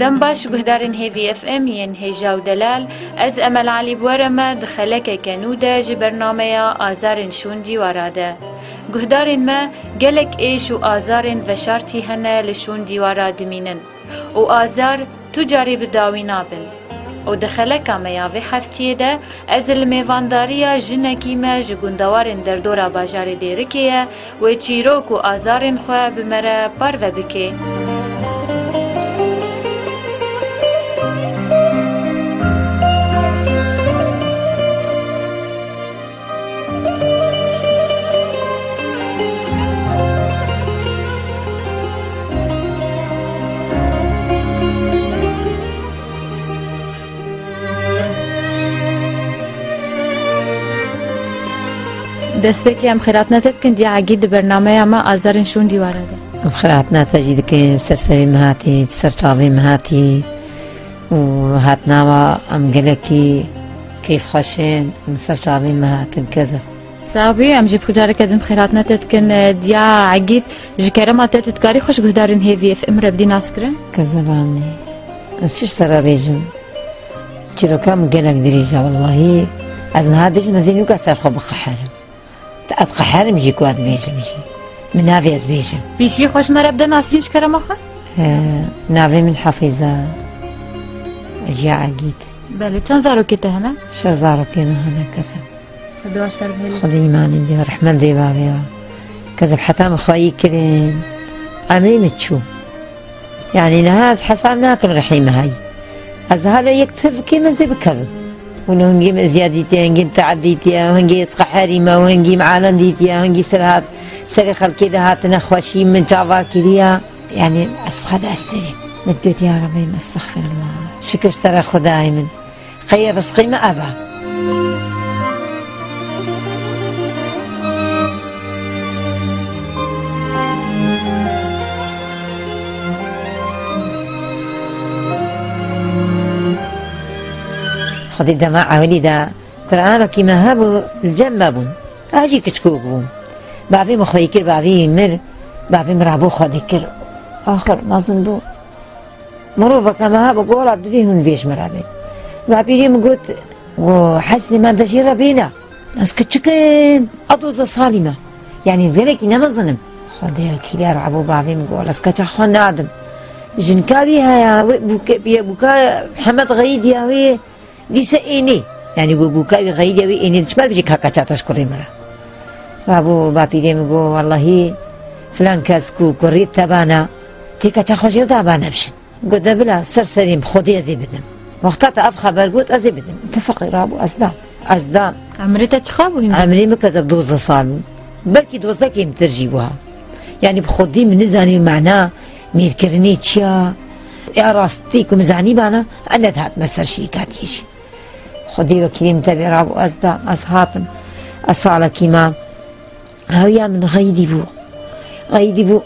دم باش گهدارن هیوی اف ام ین هیجا و دلال از امل علی بورما دخلک کنوده جی برنامه آزارن شون دیواراده گهدارن ما گلک ایش و آزارن و شرطی هنه لشون دیوارا دمینن و آزار تجاری بداوی نابن و دخلک میاوی هفتیه ده از المیوانداریا جنکی ما جگوندوارن در دورا باجار دیرکیه و چیروک و آزارن خواه بمره بار و بکه دست بکی هم خیرات نتد کن دی عقید برنامه اما آزارن شون دیواره ده خیرات نتجید که سرسری مهاتی سرچاوی مهاتی و هات نوا ام گلکی کیف خشن سرچاوی مهاتم کذا صعبی ام جب خجاره کدم خیرات نتد کن دی عقید جکره ما تتد کاری خوش گهدارن هیوی اف ام ربدی ناس کرن کذا بامنی از چیش سر بیجم چرا کم گلک دریجه والله از نها بیجم از اینو که سر خوب خحرم أبقى حرم يجي كواد بيجم يجي من نافي از بيجم بيشي خوش مرة بدا ناسينش كرم أخا؟ نافي من حفيظة أجي عقيد بله چند زارو كتا هنا؟ 6 زارو كينا هنا كسب خدواش تربيلي خذ إيماني بها رحمن دي بابيا كذب حتى مخايي كرين عاملين تشو يعني نهاز حسام ناكل رحيمة هاي أزهر يكتف كيما زي بكرم ونهنجي زيادتي هنجي تعديتي وهنجي يسقى حريمة وهنجي معالن ديتي وهنجي سرهات سرخل كده هات نخوشي من جافا كريا يعني أسف هذا السري متقولت يا ربي ما استغفر الله شكر ترى خداي من خير رزقي ما أبى خذي دماء وليدا قرآن كما هابوا الجنبون أجي كتكوبون بعضي مخيكر بعضي مر بعضي مرابو خديكر آخر ما ظنبو مروفا كما هابوا قولا دفيهن فيش مرابي بعضي مقوت وحسني ما دشي ربينا أسكتشكين أطوز صالمة يعني ذلك نما ظنم خذي كيلا رعبو بعضي مقول أسكتش أخوان نادم جنكابي هيا بوكا محمد غيد يا وي دي سئيني يعني بوكاي غير يوي إني تشمل بيجي كاكا تشكري مرة رابو بابي مقول والله فلان كاسكو كوريت تبانا تيكا تخوجير تبانا بشن قلت بلا سرسريم خودي أزي بدم وقتها أف خبر قلت أزي بدم اتفقي رابو أصدام عمري تشخابو هنا عمري مكذب 12 صالو بلكي 12 كيم ترجيبوها يعني بخودي من زاني معناه ميركرني تشيا يا راستيكم مزاني بانا أنا هات مسر شيكات يجي خدي وكيلي متابع رابو أزدا أصحاتم أصالة كيما هاويا من غيدي بو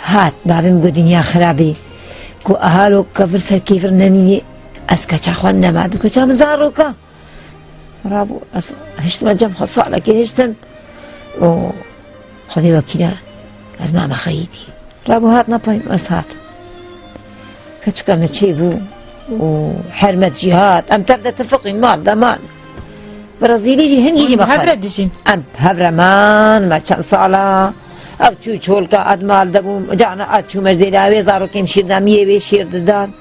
هات بابي مقودين يا خرابي كو أهالو كفر سر كيفر نميني أسكا چاخوان نمادو كا چا مزاروكا رابو هشتم أجام خصالة كي هشتم خدي وكيلا از ماما خيدي رابو هات نبايم أصحاتم كتشكا متشيبو وحرمة جهات أم تبدأ تفقي مال دمان برازيلي جي هنجي جي مخبر هبرة دجين أم هبرمان ما تشان صالة أب شو شولكا أدمال دبو جانا أد شو مجدلاوي زارو كيم شير دامية بي شير ددان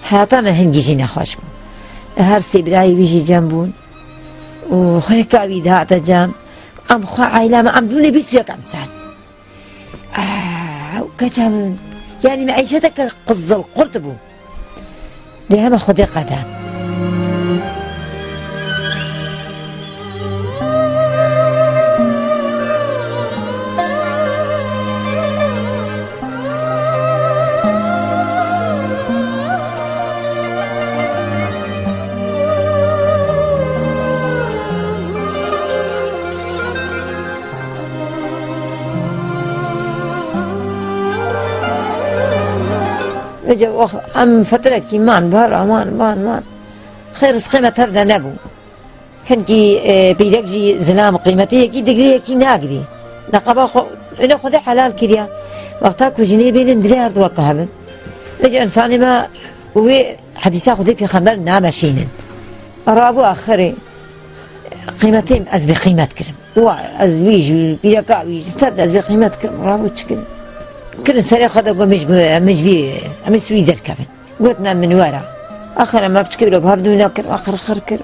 حياتنا هنجي جي نخوش بو هر سيبراي بيجي جنبون وخيكا بيدهات جام أم خوا عائلة ما أم دوني بيسو يك إنسان كجم يعني معيشتك قز القرطبو لها ما خدي قدام بجا أم فترة كي مان بهر مان خير سخيمة تبدا نبو هنكي بيدكجي زلام قيمتي كي دقري كي ناقري نقبا إلا خذ حلال كريا وقتها كوجيني بين دري أرض وكهبن لجأ إنساني ما وي حديثا خذي في خمر نامشين رابو آخري قيمتين أز بقيمة كرم وأزويج بيركاويج تبدا أز بقيمة كرم رابو تشكل كل سنة خذ أقول مش في سوي دركفن قلتنا من ورا آخر ما بتشكي لو بهبدو ناكر آخر كر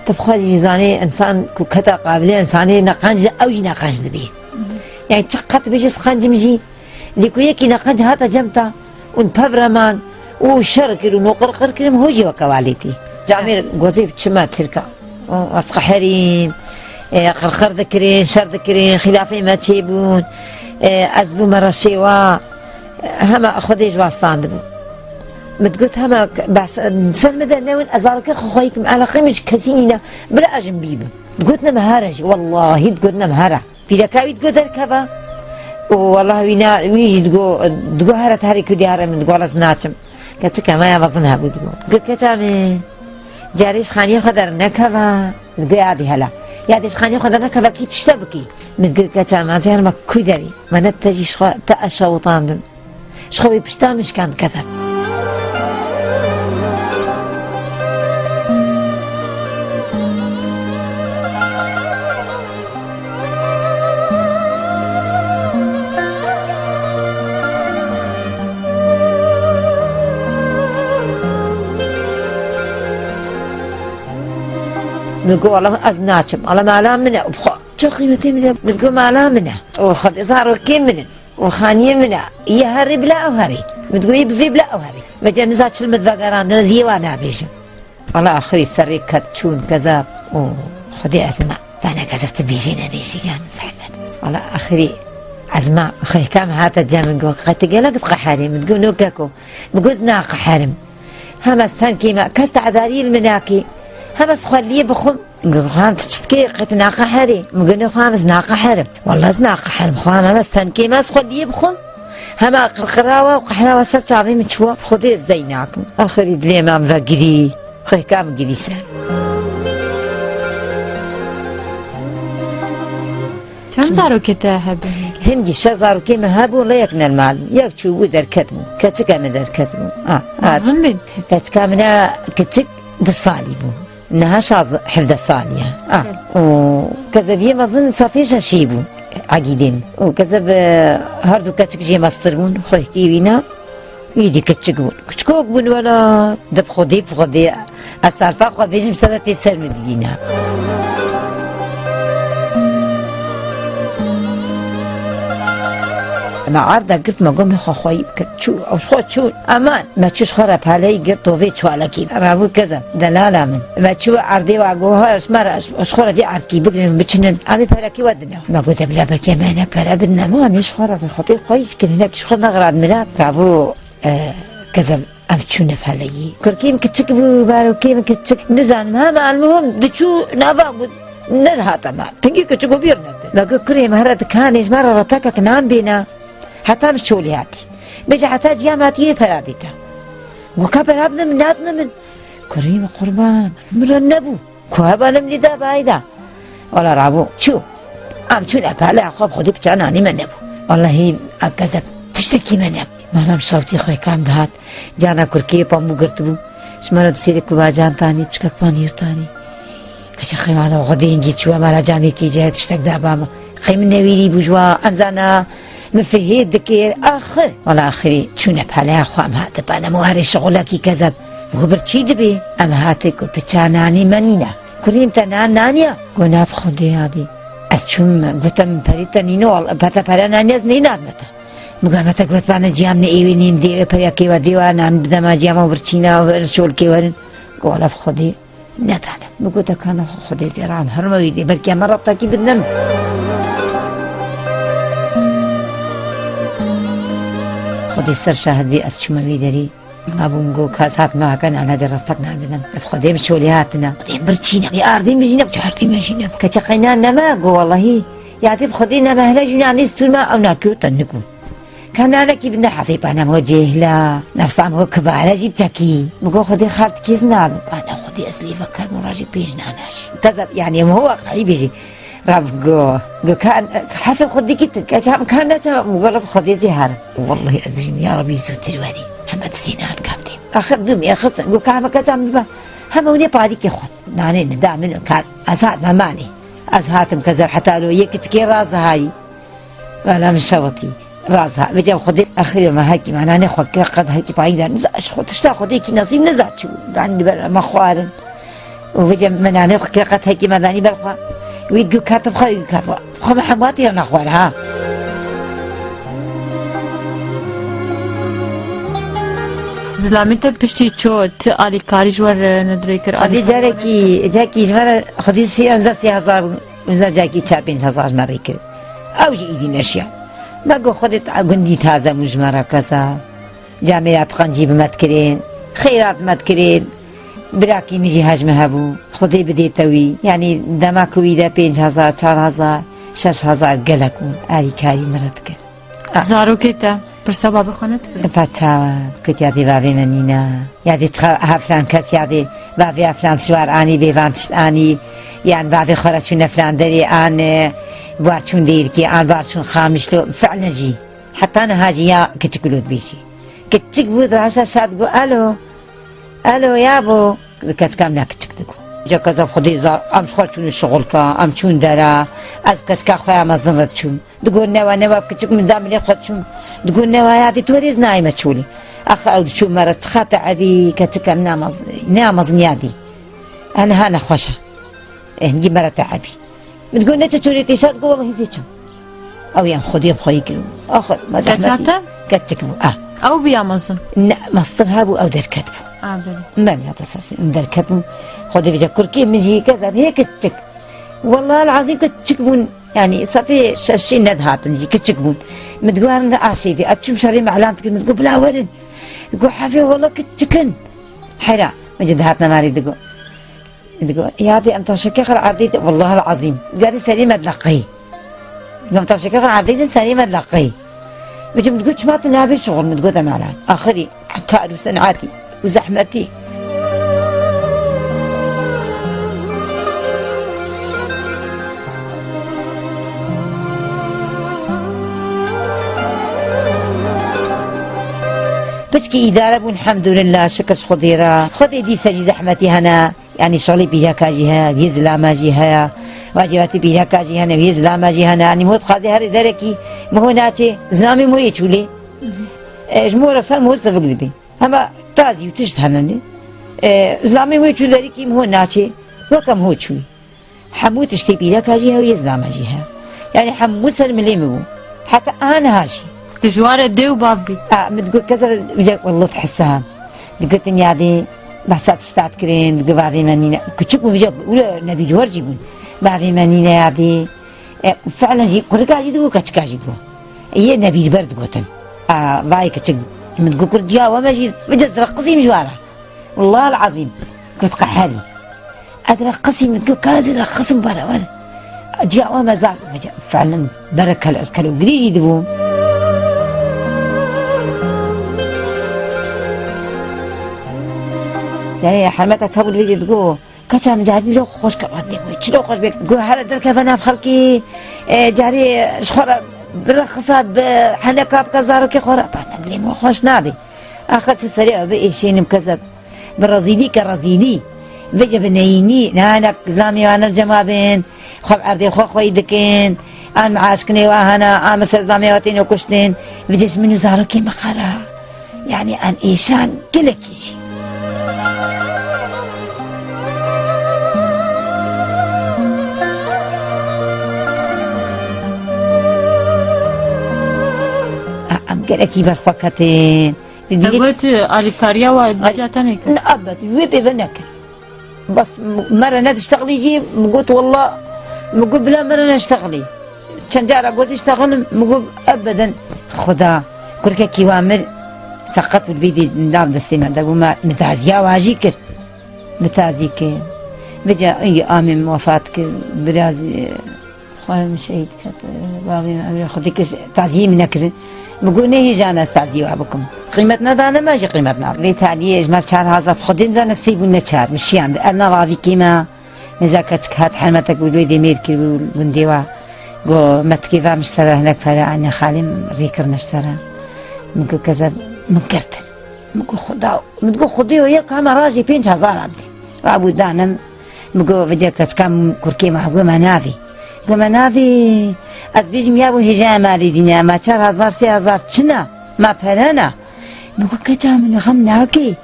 تبخاجي زاني إنسان كتا قابلين إنساني نقانج أوجي نقانج دبي يعني تشقت بيجي سقانج مجي ليكو يكي نقانج هاتا جمتا ونبفرمان وشركر ونقرقر كرم هوجي وكواليتي جامير قوزيب تشما تركا أسقى حريم قرقر ذكرين شر ذكرين خلافي ما تشيبون أزبو مرشيوا هما أخذيج واستان دبو متقولت هما بس سلمة ناوين أزارك خويكم على قيمش كسينينا بلا أجن بيبه تقولتنا مهارج والله تقولتنا مهارة في ذكاوي تقول ذركبة والله وينا ويجي تقول هارت هاري كودي هارا من تقول أزناتشم كتك ما يبظنها تقول كتامي جاريش خاني خدر نكبة تقول عادي هلا يادش خاني خدر نكبة كي تشتبكي متقول كتام عزيزي ما كودري ما نتجي تأشى وطاندن شخوي بشتامش كان كسر نقول والله أزناتشم الله ما لا منه وبخو شو قيمتي منه نقول ما لا منه وخذ إزار كيم منه وخانية منه يهري بلا أو هري بتقول يبفي بلا أو هري بجا نزاتش المذاقران نزيه وانا بيجي والله آخري سري كتشون كذاب وخذي أسماء فأنا كذبت بيجينا بيجي يعني زحمت والله آخري أسماء أخي كام هاتا جا نقول قلت قلقت قحارم تقول نوكاكو بقوزنا قحارم هم استان كيما كست عذاري المناكي همس خليه بخم نقول خام تشتكي قلت ناقة حري نقول خامس ناقة حرم والله ناقة حرم خام همس تنكي ماس خليه بخم هما قرقراوة وقحراوة صرت عظيم تشوف خذي زيناكم آخري بلي ما مذاقري خي كام قري سر چند زاروكتا هبه هنجي شزارو كيما هابو لا يكن المال يكشو دركتمو كتك من دركتمو أظن بين كتك منا كتك دصالي بو انها شاز حفظ الصالية وكذا مظن صافيش شيبو عقيدين وكذا هردو كتك جي مصرون خوي كيبينا يدي كتشكبون كتشكوكبون ولا دب خدي الصالفة خد بيجي بسنة تسر مدينة ما عارضة قلت ما قوم خوي كتشو أو شو أمان ما تشوش خرب علي قلت وفي شو على كيف رابو كذا دلالة من ما تشو عرضي وعقوها أشمر أشخورة دي عرض كي بقدر بتشنن أمي بلاكي ودنا ما قلت بلا بكي ما هناك بلا بدنا مو أمي شخورة في خطي كويس كل هناك شخورة نغرد ملات رابو كذا أم تشو نفعلي كركيم كتشكبو بارو كيم كتشك نزان ما المهم دشو نافا ندها تمام تنجي كتشكو بيرنا ما قلت كريم هرد كانيش مرة رتاكك نام بينا حتى مش شولياتي بيجي حتى جامعتي فراديتا وكبر ابن من نادنا من كريم قربان مرنبو كوابا نمني دا بايدا ولا رابو شو شو الأبالة أخواب خدي بجاناني من نبو والله أكذب تشتكي من نبو مهرم صوتي خوي كام دهات جانا كركي بامو قرتبو شمرد سيري كوبا جان تاني بشكك بانير تاني كشا خيم على غدي نجي شوا مالا جامي كي جهت تشتك داباما خيم نويري بجوا أنزانا مفهي الذكير آخر ولا آخري شو نبهلا أخوام هذا بنا مو هري شغلك كذب هو برشي دبي أما هاتك وبتشاناني منينا كريم تنان نانيا قلنا في خدي هذه أشوم قلتم فريتا نينو بتا فرا نانيز نيناد متى مقامتا قلت بانا جيام نيوي نين دي فريا كي وديوا نان بدما جيام وبرشينا ورشول كي ورن قولا في خدي نتعلم بقولتا كان خدي زيران هرموي دي بلكي مرة تاكي بدنم خدي سر شاهد بي أسشما بيدري أبو مقو كاسات ما كان على هذه رفتقنا بدنا خديم شولياتنا خديم برشينا دي أردين بجينا بجهردين بجينا كتقينا نما قو والله يعتب خدينا مهلا جينا نستر ما أو ناكلو تنكو كان أنا كي بدنا حفيب أنا موجه لا نفس عم هو كبار جيب تكي بقول خدي خالت كيس نعم أنا خدي أسلي فكر مراجع بيجنا ماشي كذب يعني هو واقعي بيجي راب جو كان حفيب خدي كت كان مقرب خدي زهر والله أدري يا ربي يسوي الوالي محمد سينان كابتن آخر دوم يا خص جو كان ما كان بقى هم وني باري كيخون ناني ندع منه كان أساد ما ماني أزهاتم كذا حتى لو يكتكي راسها هاي ولا من شوطي راسها بجا خدي اخي ما هيك معناه ناخذ قد هيك بعيدا نزعش خد تاخذ هيك نصيب نزعت شو قاعد ما خوارن وبجا من ناخذ قد هيك ما داني برخا ويجو كاتب خي كاتب خو محماتي انا خوارها زلامت پشتی چوت آلی کاری جور نداری کر آلی جاکی جمره خدي 3000 جاکی 4000 جمره کر اوجي ايدي نشيا بقو خدت قندي تازه مجمره كذا جامعات خنجيب ما تكرين خيرات ما تكرين براكي ميجي هجمه هبو خدي بديتوي يعني دماكو اذا 5000 4000 6000 قلكم آلي كاري مرت كر زارو كيتا برسا بابا خانت فاتشا كنت يادي بابي منينا يادي تخا هفلان كس يادي بابي افلان شوار اني بيفانتشت اني يعني بابي خرجون افلان دري ان بارشون ديركي ان بارشون خامش لو فعلا جي حتى انا هاجي يا كتقولوا بيشي كتقولوا راسا صادقوا الو يابو كتكامنا كتقولوا جا كذا خدي زار امش خرجون الشغل كا امشون درا از كسكا خويا ما زنرتشون تقول نوا كتقول من دام لي خدشون تقول نوا يادي توريز نايمه تشولي اخ او شو مرت خاطع عبي كتكامنا نامز نيادي انا هانا خوشة نجي مرت عبي بتقول نتا تشولي تيشات تقول والله زيتشو او يا خدي بخوي كيلو اخر ما زحمتي كتكبو او بيامازن مصدرها بو او دركتبو بلي من يتصرسي دركتبو خدي في كركي مجي كذا هيك تشك والله العظيم كتشكبون يعني صافي شاشين ندهات نجي كتشكبون متقوار عاشي في اتشم شري معلانتك متقول بلا ورن تقول حافي والله كتشكن حرا مجد هاتنا ماري تقول يا ابي انت شكيخر عرضيت والله العظيم قال سليمه تلقيه قمت شكيخر عرضيت سليمه تلقيه بجي متقول ما تنابي شغل متقول معلان اخري حكار وسنعاتي وزحمتي بشكي إدارة بون الحمد لله شكر خضيرة خذي دي سجي زحمتي هنا يعني شغلي بيها كاجيها بيزلا ماجيها واجباتي بيها كاجي هنا بيزلا ماجي هنا يعني موت خازي هر دركي مو ناتي زلامي مو يچولي جمهور افسر مو سبق دبي اما تازي وتشت هنني زلامي مو يچول دركي مو ناتي وكم هو چوي حمو تشتي بيها كاجيها ويزلا ماجيها يعني حمو سر مليمو حتى انا هاشي تجوار ديو بابي متقول كسر وجهك والله تحسها قلت لي يعني بحسات اشتعت كرين قبابي منينا كتشوف وجهك ولا نبي جوار جيبون بابي منينا يعني فعلا جي كل كاجي دو كتش كاجي دو هي نبي البرد قوتن باي كتش متقول كل جا وما جي بجد رقصي مجوارة والله العظيم كنت قحالي اترقصي متقول كازي رقصي مبارا وانا جا وما زبع فعلا بركة العسكر وقريجي دبوم جاي حرمتك قبل فيديو تقول كذا مجاهدين لو خوش كبادني شلون خوش بك تقول هذا درك فانا بخلقي جاري شخرة برخصة بحنكاب كزارو كي خورا بعد لي مو خوش نابي اخذت سريع بأي شيء مكذب بالرزيدي كرزيدي فيجا بنيني نانك زلامي وانا الجمابين خب عردي خوي دكين انا معاشكني وانا مسر زلامي واتين وكشتين فيجاش منو زارو كي مخرا يعني ان ايشان كلك شيء كأكيد بالفكتين. قلت الكاريا وجاتني. أبد ويبي بنكر. بس مرة نشتغلي جي قلت والله مقول بلا مرة نشتغلي. كان جارة قلت اشتغل مقول أبدا خدا كل كيوامر سقط بالفيديو ندام دستينا ده وما متعزيا واجيكر متعزيكر بجا أي آمن وفاتك برازي خوي مشيت كت باغي خديك تعزيه منكر بقول نهي جانا استعزي وابكم قيمتنا دانا ماشي قيمتنا لي تالي اجمال 4000 خدين زانا سيبون نشار مشي عند انا رافي كيما مزاكتك هات حرمتك بدوي ديمير كيلو بنديوا قو متكيفا مشترى هناك فرع عني خالي ريكر نشترى منقول كذا منكرت منقول خدي ويا كام راجي 5000 عبدي رابو دانم منقول فجأة كم كركي معقول منافي منافي از بيجم يابو هجا مالي دنيا ما 4000 3000 شنا ما فرنا منقول كتا من غم ناكي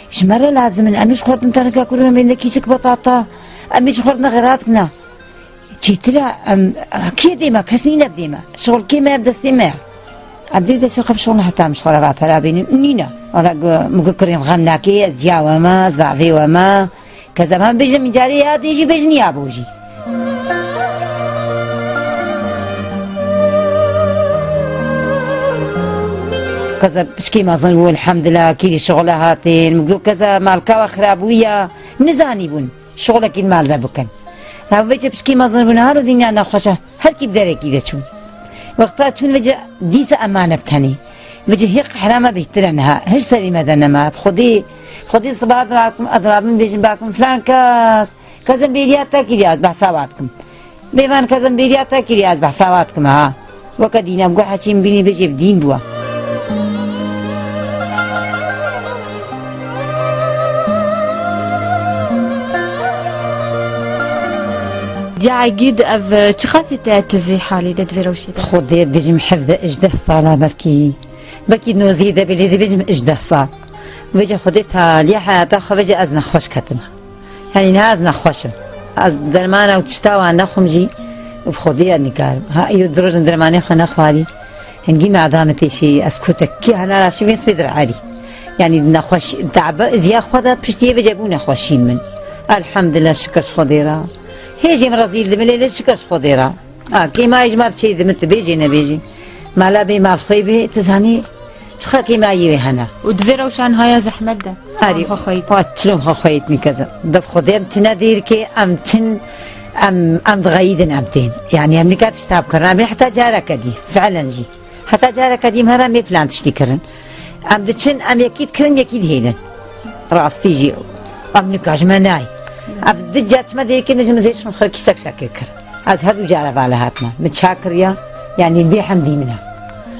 شمرة لازم اميش خورتن تركا كلنا من كيسك بطاطا اميش خورتنا غيراتنا ترى كي ديما كسني نبديما شغل كيما يبدا استماع عبدي دسي خب شغل حتى مش خرا فرا بين نينا ورا مكرين غناكي ازديا وما زبعفي وما كذا ما بيجي من جاري هذا يجي بيجني ابوجي كذا بشكي ما ظن الحمد لله كي شغله هاتين مقول كذا مالكا خرابويه نزاني بون شغلك المال ذا بكن رابطه بشكي ما ظن بنهار الدنيا نخشه هر كي بدرك اذا شون وقتها شون وجه ديس امانه بتني وجه هيك حرامه بيحترنها هش سليمه دنما خدي صباح اضرابكم بيجن باكم فلان كذا بيرياتا كرياز بحساباتكم بيمان كذا بيرياتا كرياز بحساباتكم ها وكدينا بقى حكيم بيني بيجي بدين بوا دي عقيد اف تشخاصي تاتفي حالي دات في روشيدا خدي بيجي محفظة اجده صالة بكي نوزيدة بليزي بيجي اجده صال بيجي خديتها لي حياتها خبيجي ازنا خوش كتنا يعني نها ازنا خوشة از درمانة وتشتاوى عنا خمجي وبخديها نكارم ها ايو دروج درماني خنا خوالي هنجي مع دامتي شي اسكوتك كي هنا راشي بين سبيدر عالي يعني نخوش تعب زيا خدا بشتيه بجابونا خوشين من الحمد لله شكر خديرا هيجي مرزيل دملي ليش شكرش خضيرة كيما يجمر شيء دمت بيجي نبيجي ما لا بي مال خيبي تزاني شخا كيما يوي هنا ودفيرا وشان هاي زحمت ده هاري واتشلوم خخويتني كذا دب خضير تنادير كي ام تن ام تغيدن امتين يعني ام نكات شتاب كرنا حتى جارك دي فعلا جي حتى جارك دي مهرا مي فلان تشتي كرن ام دتشن ام يكيد كرن يكيد هينن راس تيجي ام نكاج مناي عبد جات ما ديك نجم زيش من خلك سك شاكر از هر جارة على هاتنا متشاكر يعني البي حمدي منها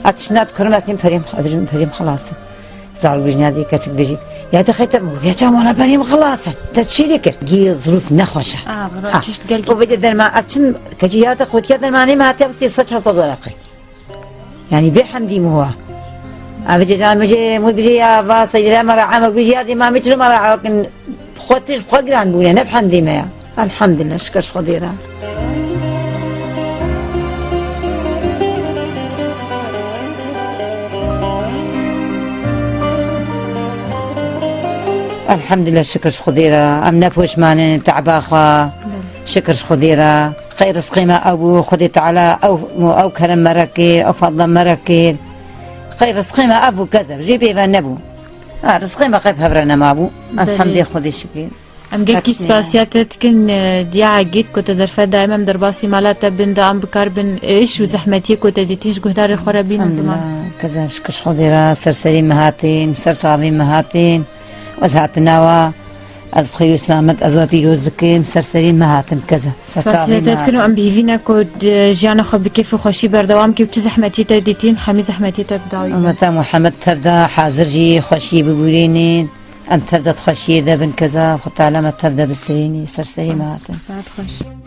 اتشنات كرماتين فريم خلاص زعل بجنادي كاتك بيجي يا تخيت يا جماعه انا فريم خلاص تتشيلك جي ظروف نخوشه تشت قال وبدا درما اتشم كجي يا تخوت يا درماني ما تبسي صدق صدق يعني بي حمدي مو هو ابجي جان مجي مو بيجي يا فاصل لا مرة عمك بيجي هذه ما متر مرة لكن خوتش بخجران بونا نبحن ديما الحمد لله شكرش خضيرة الحمد لله شكرش خضيرة أم نفوش مان تعباخوا شكرش خضيرة خير رزقي أبو خدي تعالى أو كرم مركير أو فضل مركير خير رزقي أبو كذا جيبي فنبو رزقي ما قيب هبرنا ما أبو الحمد لله خدي الشكر ام قلت كيس باسياتت كن دي عقيد كنت درفا دائما درباسي مالات بن عم بكربن ايش وزحمتي كنت ديتينش قهدار خرابين زمان كذا شكش خضيرة سرسري مهاتين سرچاوي مهاتين وزهاتنا از بخير وسلامت از بيروز دكين سرسرين مهاتن كذا باسياتت كنو ام بيفينا كود جانا خو بكيف وخوشي بردوام كي بتي زحمتي تديتين حمي زحمتي تبداوي متى محمد تبدا حاضر جي خوشي ببورينين ام تبدا تخشي ذا بن كذا وخط علامة تبدا بالسريني سرسري مهاتن خوش